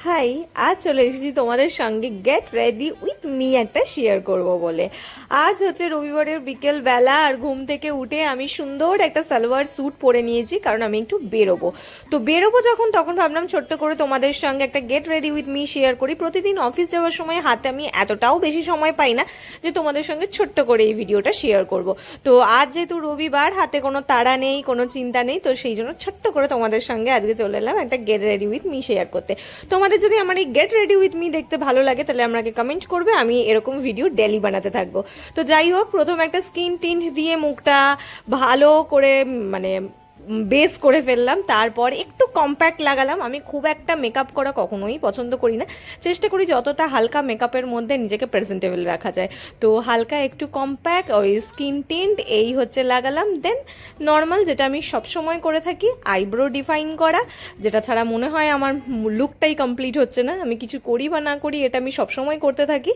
High, আজ চলে এসেছি তোমাদের সঙ্গে গেট রেডি উইথ মি একটা শেয়ার করব বলে। আজ হচ্ছে রবিবারের বিকেল বেলা, আর ঘুম থেকে উঠে আমি সুন্দর একটা সালোয়ার স্যুট পরে নিয়েছি, কারণ আমি একটু বেরোবো। তো বেরোবো যখন, তখন ভাবলাম ছোট্ট করে তোমাদের সঙ্গে একটা get ready with me share করি। প্রতিদিন অফিস যাওয়ার সময় হাতে আমি এতটাও বেশি সময় পাই না যে তোমাদের সঙ্গে ছোট্ট করে এই ভিডিওটা শেয়ার করব। তো আজ যেহেতু রবিবার, হাতে কোনো তাড়া নেই, কোনো চিন্তা নেই, তো সেই জন্য ছোট্ট করে তোমাদের সঙ্গে আজকে চলে এলাম একটা get ready with me share করতে। তোমাদের যদি আমার এই গেট রেডি উইথ মি দেখতে ভালো লাগে, তাহলে আমাকে কমেন্ট করবে, আমি এরকম ভিডিও ডেলি বানাতে থাকবো। তো যাই হোক, প্রথম একটা স্কিন টিন্ট দিয়ে মুখটা ভালো করে মানে বেস করে ফেললাম। তারপর একটু কম্প্যাক্ট লাগালাম। আমি খুব একটা মেকআপ করা কখনোই পছন্দ করি না, চেষ্টা করি যতটা হালকা মেকআপের মধ্যে নিজেকে প্রেজেন্টেবল রাখা যায়। তো হালকা একটু কম্প্যাক্ট ওই স্কিন টিন্ট এই হচ্ছে লাগালাম। দেন নর্মাল, যেটা আমি সবসময় করে থাকি, আইব্রো ডিফাইন করা, যেটা ছাড়া মনে হয় আমার লুকটাই কমপ্লিট হচ্ছে না। আমি কিছু করি বা না করি, এটা আমি সবসময় করতে থাকি।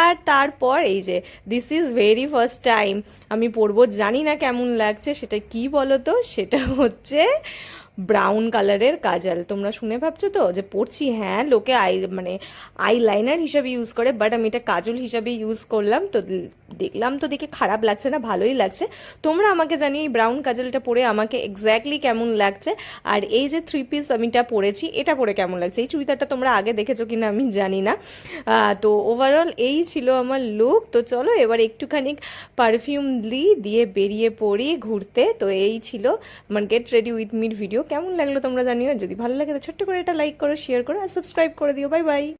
আর তারপর এই যে this is very first time আমি পরবো, জানি না কেমন লাগছে। সেটা কি বলো তো, সেটা হচ্ছে ব্রাউন কালারের কাজল। তোমরা শুনে ভাবছো তো যে পড়ছি, হ্যাঁ লোকে মানে আই লাইনার হিসাবে ইউজ করে, বাট আমি এটা কাজল হিসাবে ইউজ করলাম। তো দেখলাম, তো দেখে খারাপ লাগছে না, ভালোই লাগছে। তোমরা আমাকে জানিয়ে এই ব্রাউন কাজলটা পরে আমাকে এক্স্যাক্টলি কেমন লাগছে। আর এই যে থ্রি পিস আমিটা পরেছি, এটা পরে কেমন লাগছে। এই চুড়িদারটা তোমরা আগে দেখেছো কিনা আমি জানি না। তো ওভারঅল এই ছিল আমার লুক। তো চলো এবার একটুখানি পারফিউম দিয়ে বেরিয়ে পড়ি ঘুরতে। তো এই ছিল আমার get ready with Mir video. কেমন লাগলো তোমরা জানিও। যদি ভালো লাগে তো ছোট্ট করে এটা লাইক করো, শেয়ার করো আর সাবস্ক্রাইব করে দিও। Bye bye.